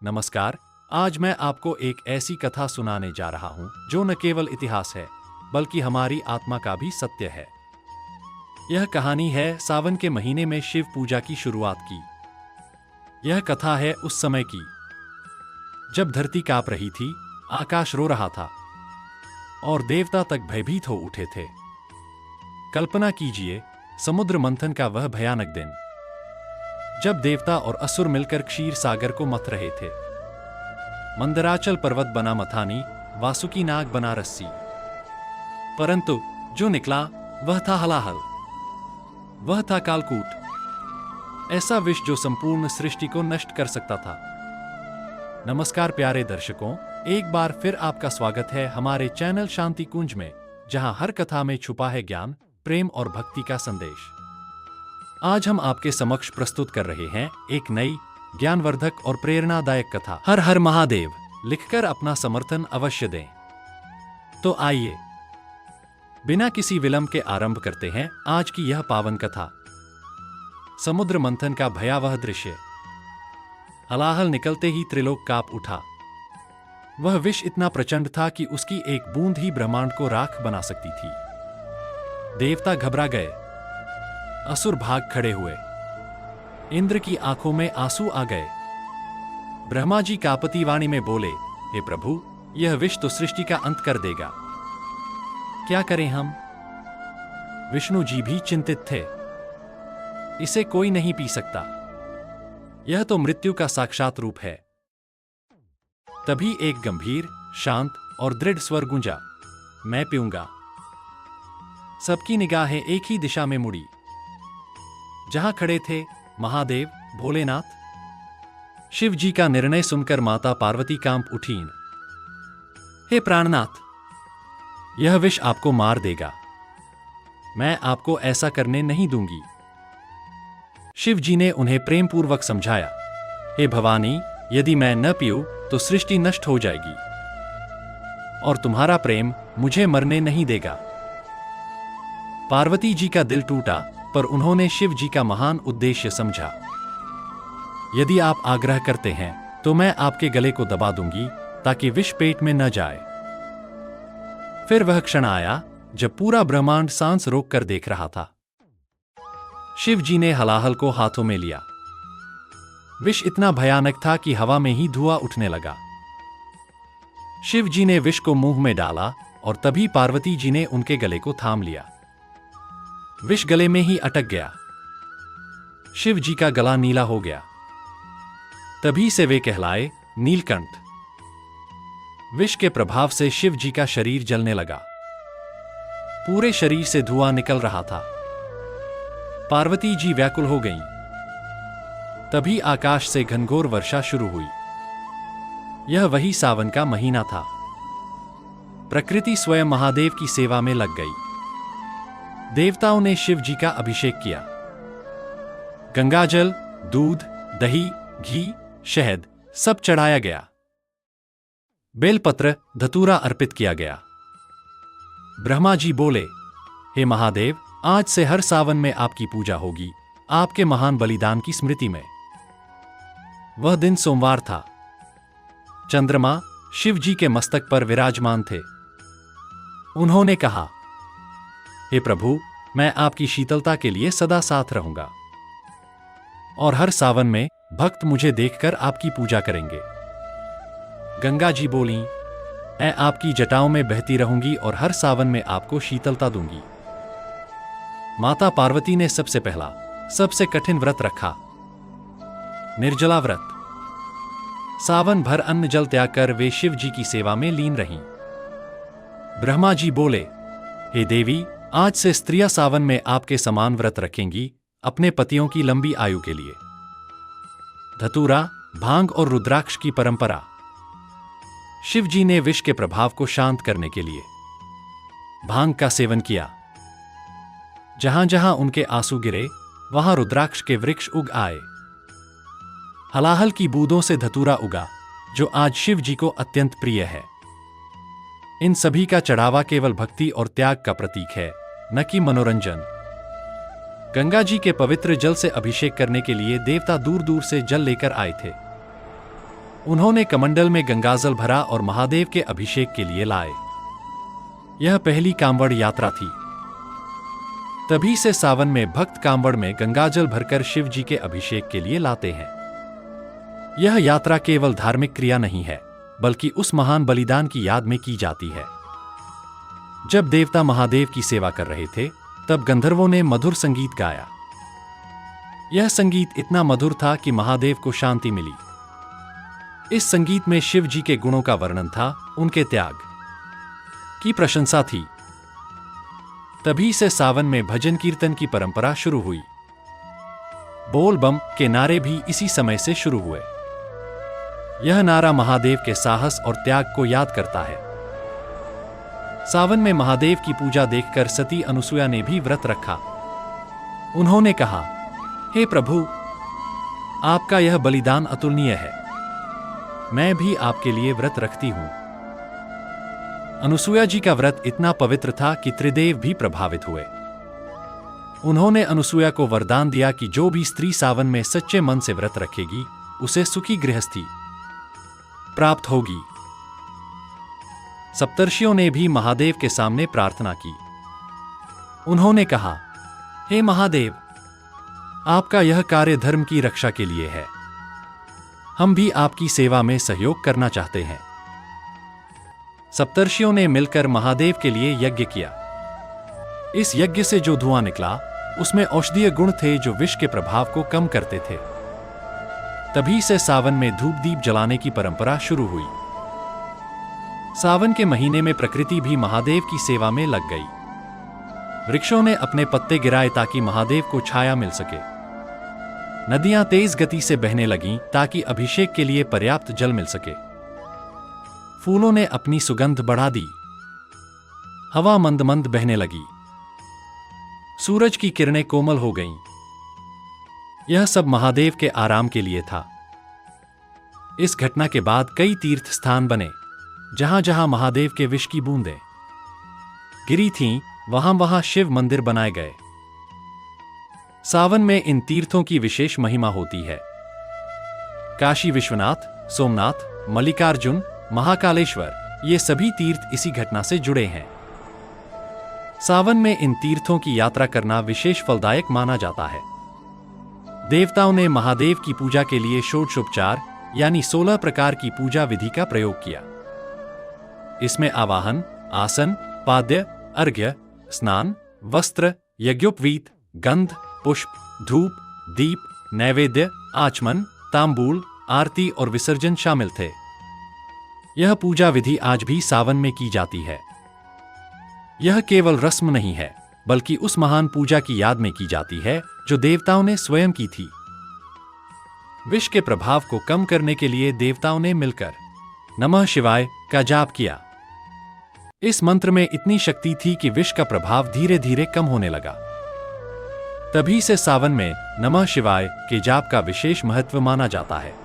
नमस्कार। आज मैं आपको एक ऐसी कथा सुनाने जा रहा हूं जो न केवल इतिहास है बल्कि हमारी आत्मा का भी सत्य है। यह कहानी है सावन के महीने में शिव पूजा की शुरुआत की। यह कथा है उस समय की जब धरती कांप रही थी, आकाश रो रहा था और देवता तक भयभीत हो उठे थे। कल्पना कीजिए समुद्र मंथन का वह भयानक दिन जब देवता और असुर मिलकर क्षीर सागर को मथ रहे थे। मंदराचल पर्वत बना मथानी, वासुकी नाग बना रस्सी, परंतु जो निकला वह था हलाहल, वह था कालकूट, ऐसा विष जो संपूर्ण सृष्टि को नष्ट कर सकता था। नमस्कार प्यारे दर्शकों, एक बार फिर आपका स्वागत है हमारे चैनल शांति कुंज में, जहां हर कथा में छुपा है ज्ञान, प्रेम और भक्ति का संदेश। आज हम आपके समक्ष प्रस्तुत कर रहे हैं एक नई ज्ञानवर्धक और प्रेरणादायक कथा। हर हर महादेव लिखकर अपना समर्थन अवश्य दें। तो आइए बिना किसी विलंब के आरंभ करते हैं आज की यह पावन कथा। समुद्र मंथन का भयावह दृश्य। हलाहल निकलते ही त्रिलोक कांप उठा। वह विष इतना प्रचंड था कि उसकी एक बूंद ही ब्रह्मांड को राख बना सकती थी। देवता घबरा गए, असुर भाग खड़े हुए, इंद्र की आंखों में आंसू आ गए। ब्रह्मा जी कांपती वाणी में बोले, हे प्रभु, यह विष तो सृष्टि का अंत कर देगा, क्या करें हम? विष्णु जी भी चिंतित थे। इसे कोई नहीं पी सकता, यह तो मृत्यु का साक्षात रूप है। तभी एक गंभीर, शांत और दृढ़ स्वर गूंजा, मैं पीऊंगा। सबकी निगाहें एक ही दिशा में मुड़ी। जहां खड़े थे महादेव, भोलेनाथ। शिव जी का निर्णय सुनकर माता पार्वती कांप उठीं। हे प्राणनाथ, यह विष आपको मार देगा, मैं आपको ऐसा करने नहीं दूंगी। शिव जी ने उन्हें प्रेम पूर्वक समझाया, हे भवानी, यदि मैं न पीऊं तो सृष्टि नष्ट हो जाएगी और तुम्हारा प्रेम मुझे मरने नहीं देगा। पार्वती जी का दिल टूटा, पर उन्होंने शिव जी का महान उद्देश्य समझा। यदि आप आग्रह करते हैं तो मैं आपके गले को दबा दूंगी ताकि विष पेट में न जाए। फिर वह क्षण आया जब पूरा ब्रह्मांड सांस रोक कर देख रहा था। शिव जी ने हलाहल को हाथों में लिया। विष इतना भयानक था कि हवा में ही धुआं उठने लगा। शिव जी ने विष को मुंह में डाला और तभी पार्वती जी ने उनके गले को थाम लिया। विष गले में ही अटक गया। शिव जी का गला नीला हो गया। तभी से वे कहलाए नीलकंठ। विष के प्रभाव से शिव जी का शरीर जलने लगा। पूरे शरीर से धुआं निकल रहा था। पार्वती जी व्याकुल हो गईं। तभी आकाश से घनघोर वर्षा शुरू हुई। यह वही सावन का महीना था। प्रकृति स्वयं महादेव की सेवा में लग गई। देवताओं ने शिव जी का अभिषेक किया। गंगाजल, दूध, दही, घी, शहद सब चढ़ाया गया। बेलपत्र, धतूरा अर्पित किया गया। ब्रह्मा जी बोले, हे महादेव, आज से हर सावन में आपकी पूजा होगी, आपके महान बलिदान की स्मृति में। वह दिन सोमवार था। चंद्रमा शिव जी के मस्तक पर विराजमान थे। उन्होंने कहा, हे प्रभु, मैं आपकी शीतलता के लिए सदा साथ रहूंगा और हर सावन में भक्त मुझे देखकर आपकी पूजा करेंगे। गंगा जी बोलीं, मैं आपकी जटाओं में बहती रहूंगी और हर सावन में आपको शीतलता दूंगी। माता पार्वती ने सबसे पहला, सबसे कठिन व्रत रखा, निर्जला व्रत। सावन भर अन्न जल त्याग कर वे शिव जी की सेवा में लीन रहीं। ब्रह्मा जी बोले, हे देवी, आज से स्त्रियां सावन में आपके समान व्रत रखेंगी, अपने पतियों की लंबी आयु के लिए। धतूरा, भांग और रुद्राक्ष की परंपरा। शिव जी ने विष के प्रभाव को शांत करने के लिए भांग का सेवन किया। जहां जहां उनके आंसू गिरे वहां रुद्राक्ष के वृक्ष उग आए। हलाहल की बूंदों से धतूरा उगा, जो आज शिव जी को अत्यंत प्रिय है। इन सभी का चढ़ावा केवल भक्ति और त्याग का प्रतीक है, न कि मनोरंजन। गंगा जी के पवित्र जल से अभिषेक करने के लिए देवता दूर दूर से जल लेकर आए थे। उन्होंने कमंडल में गंगाजल भरा और महादेव के अभिषेक के लिए लाए। यह पहली कांवड़ यात्रा थी। तभी से सावन में भक्त कांवड़ में गंगाजल भरकर शिव जी के अभिषेक के लिए लाते हैं। यह यात्रा केवल धार्मिक क्रिया नहीं है, बल्कि उस महान बलिदान की याद में की जाती है। जब देवता महादेव की सेवा कर रहे थे, तब गंधर्वों ने मधुर संगीत गाया। यह संगीत इतना मधुर था कि महादेव को शांति मिली। इस संगीत में शिव जी के गुणों का वर्णन था, उनके त्याग की प्रशंसा थी। तभी से सावन में भजन कीर्तन की परंपरा शुरू हुई। बोल बम के नारे भी इसी समय से शुरू हुए। यह नारा महादेव के साहस और त्याग को याद करता है। सावन में महादेव की पूजा देखकर सती अनुसुया ने भी व्रत रखा। उन्होंने कहा, हे प्रभु, आपका यह बलिदान अतुलनीय है। मैं भी आपके लिए व्रत रखती हूं। अनुसुया जी का व्रत इतना पवित्र था कि त्रिदेव भी प्रभावित हुए। उन्होंने अनुसुया को वरदान दिया कि जो भी स्त्री सावन में सच्चे मन से व्रत रखेगी, उसे सुखी गृहस्थी प्राप्त होगी। सप्तर्षियों ने भी महादेव के सामने प्रार्थना की। उन्होंने कहा, हे महादेव, आपका यह कार्य धर्म की रक्षा के लिए है। हम भी आपकी सेवा में सहयोग करना चाहते हैं। सप्तर्षियों ने मिलकर महादेव के लिए यज्ञ किया। इस यज्ञ से जो धुआं निकला, उसमें औषधीय गुण थे जो विष के प्रभाव को कम करते थे। तभी से सावन में धूप दीप जलाने की परंपरा शुरू हुई। सावन के महीने में प्रकृति भी महादेव की सेवा में लग गई। वृक्षों ने अपने पत्ते गिराए ताकि महादेव को छाया मिल सके। नदियां तेज गति से बहने लगीं ताकि अभिषेक के लिए पर्याप्त जल मिल सके। फूलों ने अपनी सुगंध बढ़ा दी। हवा मंद मंद बहने लगी। सूरज की किरणें कोमल हो गईं। यह सब महादेव के आराम के लिए था। इस घटना के बाद कई तीर्थ स्थान बने। जहां जहां महादेव के विष की बूंदें गिरी थीं, वहां वहां शिव मंदिर बनाए गए। सावन में इन तीर्थों की विशेष महिमा होती है। काशी विश्वनाथ, सोमनाथ, मल्लिकार्जुन, महाकालेश्वर, ये सभी तीर्थ इसी घटना से जुड़े हैं। सावन में इन तीर्थों की यात्रा करना विशेष फलदायक माना जाता है। देवताओं ने महादेव की पूजा के लिए षोडशोपचार यानी 16 प्रकार की पूजा विधि का प्रयोग किया। इसमें आवाहन, आसन, पाद्य, अर्घ्य, स्नान, वस्त्र, यज्ञोपवीत, गंध, पुष्प, धूप, दीप, नैवेद्य, आचमन, तांबूल, आरती और विसर्जन शामिल थे। यह पूजा विधि आज भी सावन में की जाती है। यह केवल रस्म नहीं है, बल्कि उस महान पूजा की याद में की जाती है जो देवताओं ने स्वयं की थी। विष के प्रभाव को कम करने के लिए देवताओं ने मिलकर नमः शिवाय का जाप किया। इस मंत्र में इतनी शक्ति थी कि विष का प्रभाव धीरे धीरे कम होने लगा। तभी से सावन में नमः शिवाय के जाप का विशेष महत्व माना जाता है।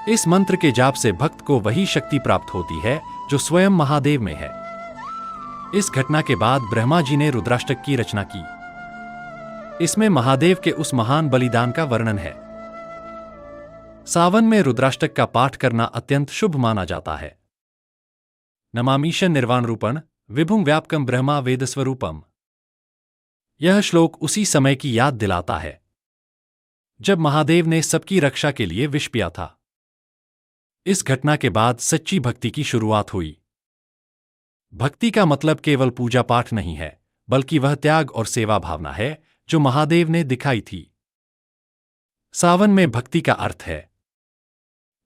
इस मंत्र के जाप से भक्त को वही शक्ति प्राप्त होती है जो स्वयं महादेव में है। इस घटना के बाद ब्रह्मा जी ने रुद्राष्टक की रचना की। इसमें महादेव के उस महान बलिदान का वर्णन है। सावन में रुद्राष्टक का पाठ करना अत्यंत शुभ माना जाता है। नमामीश निर्वाण रूपण विभुं व्यापकं ब्रह्मा वेदस्वरूपम। यह श्लोक उसी समय की याद दिलाता है जब महादेव ने सबकी रक्षा के लिए विष पिया था। इस घटना के बाद सच्ची भक्ति की शुरुआत हुई। भक्ति का मतलब केवल पूजा पाठ नहीं है, बल्कि वह त्याग और सेवा भावना है जो महादेव ने दिखाई थी। सावन में भक्ति का अर्थ है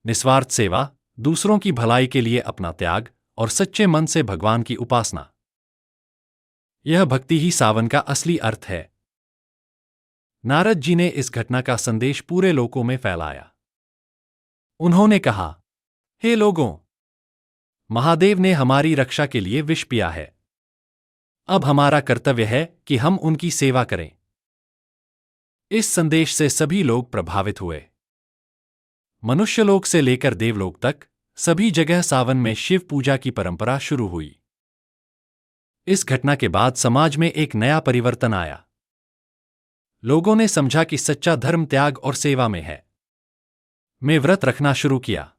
निस्वार्थ सेवा, दूसरों की भलाई के लिए अपना त्याग और सच्चे मन से भगवान की उपासना। यह भक्ति ही सावन का असली अर्थ है। नारद जी ने इस घटना का संदेश पूरे लोकों में फैलाया। उन्होंने कहा, हे लोगों, महादेव ने हमारी रक्षा के लिए विष पिया है। अब हमारा कर्तव्य है कि हम उनकी सेवा करें। इस संदेश से सभी लोग प्रभावित हुए। मनुष्यलोक से लेकर देवलोक तक सभी जगह सावन में शिव पूजा की परंपरा शुरू हुई। इस घटना के बाद समाज में एक नया परिवर्तन आया। लोगों ने समझा कि सच्चा धर्म त्याग और सेवा में है। में व्रत रखना शुरू किया।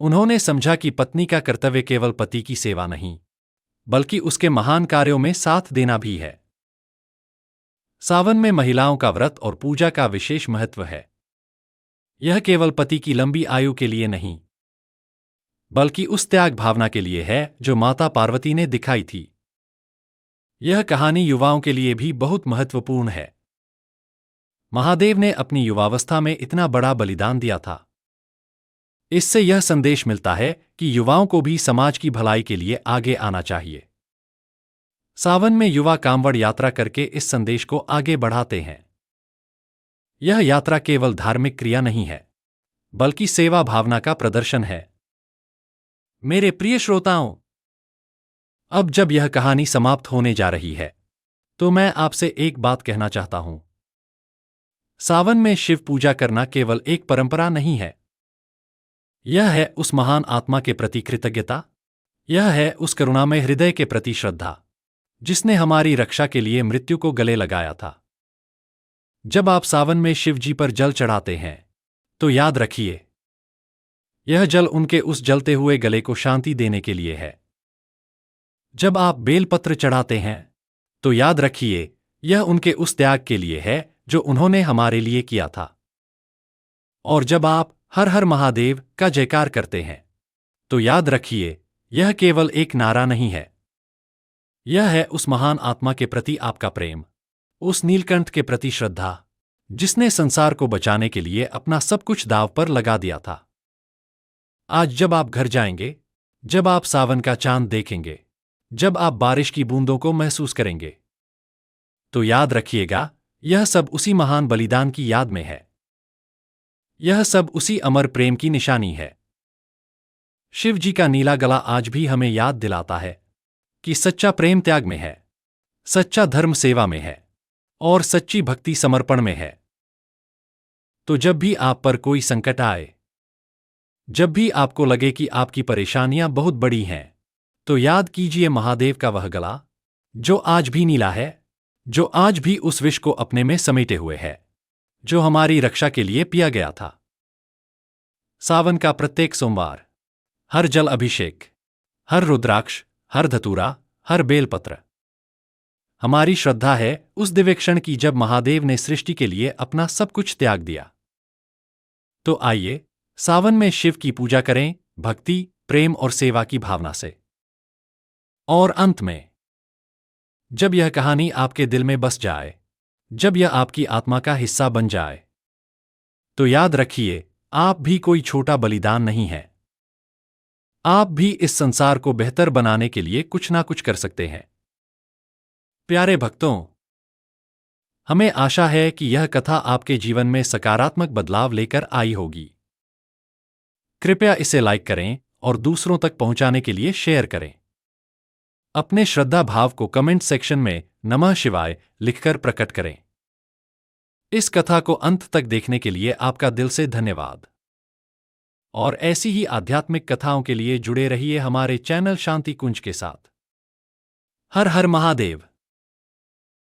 उन्होंने समझा कि पत्नी का कर्तव्य केवल पति की सेवा नहीं, बल्कि उसके महान कार्यों में साथ देना भी है। सावन में महिलाओं का व्रत और पूजा का विशेष महत्व है। यह केवल पति की लंबी आयु के लिए नहीं, बल्कि उस त्याग भावना के लिए है जो माता पार्वती ने दिखाई थी। यह कहानी युवाओं के लिए भी बहुत महत्वपूर्ण है। महादेव ने अपनी युवावस्था में इतना बड़ा बलिदान दिया था। इससे यह संदेश मिलता है कि युवाओं को भी समाज की भलाई के लिए आगे आना चाहिए। सावन में युवा कांवड़ यात्रा करके इस संदेश को आगे बढ़ाते हैं। यह यात्रा केवल धार्मिक क्रिया नहीं है, बल्कि सेवा भावना का प्रदर्शन है। मेरे प्रिय श्रोताओं, अब जब यह कहानी समाप्त होने जा रही है, तो मैं आपसे एक बात कहना चाहता हूं। सावन में शिव पूजा करना केवल एक परंपरा नहीं है। यह है उस महान आत्मा के प्रति कृतज्ञता। यह है उस करुणामय हृदय के प्रति श्रद्धा, जिसने हमारी रक्षा के लिए मृत्यु को गले लगाया था। जब आप सावन में शिव जी पर जल चढ़ाते हैं, तो याद रखिए, यह जल उनके उस जलते हुए गले को शांति देने के लिए है। जब आप बेलपत्र चढ़ाते हैं, तो याद रखिए, यह उनके उस त्याग के लिए है जो उन्होंने हमारे लिए किया था। और जब आप हर हर महादेव का जयकार करते हैं, तो याद रखिए, यह केवल एक नारा नहीं है। यह है उस महान आत्मा के प्रति आपका प्रेम, उस नीलकंठ के प्रति श्रद्धा, जिसने संसार को बचाने के लिए अपना सब कुछ दांव पर लगा दिया था। आज जब आप घर जाएंगे, जब आप सावन का चांद देखेंगे, जब आप बारिश की बूंदों को महसूस करेंगे, तो याद रखिएगा, यह सब उसी महान बलिदान की याद में है। यह सब उसी अमर प्रेम की निशानी है। शिव जी का नीला गला आज भी हमें याद दिलाता है कि सच्चा प्रेम त्याग में है, सच्चा धर्म सेवा में है, और सच्ची भक्ति समर्पण में है। तो जब भी आप पर कोई संकट आए, जब भी आपको लगे कि आपकी परेशानियां बहुत बड़ी हैं, तो याद कीजिए महादेव का वह गला, जो आज भी नीला है, जो आज भी उस विष को अपने में समेटे हुए है, जो हमारी रक्षा के लिए पिया गया था। सावन का प्रत्येक सोमवार, हर जल अभिषेक, हर रुद्राक्ष, हर धतूरा, हर बेलपत्र, हमारी श्रद्धा है उस दिव्य क्षण की जब महादेव ने सृष्टि के लिए अपना सब कुछ त्याग दिया। तो आइए, सावन में शिव की पूजा करें, भक्ति, प्रेम और सेवा की भावना से। और अंत में, जब यह कहानी आपके दिल में बस जाए, जब यह आपकी आत्मा का हिस्सा बन जाए, तो याद रखिए, आप भी कोई छोटा बलिदान नहीं है। आप भी इस संसार को बेहतर बनाने के लिए कुछ ना कुछ कर सकते हैं। प्यारे भक्तों, हमें आशा है कि यह कथा आपके जीवन में सकारात्मक बदलाव लेकर आई होगी। कृपया इसे लाइक करें और दूसरों तक पहुंचाने के लिए शेयर करें। अपने श्रद्धा भाव को कमेंट सेक्शन में नमः शिवाय लिखकर प्रकट करें। इस कथा को अंत तक देखने के लिए आपका दिल से धन्यवाद। और ऐसी ही आध्यात्मिक कथाओं के लिए जुड़े रहिए हमारे चैनल शांति कुंज के साथ। हर हर महादेव।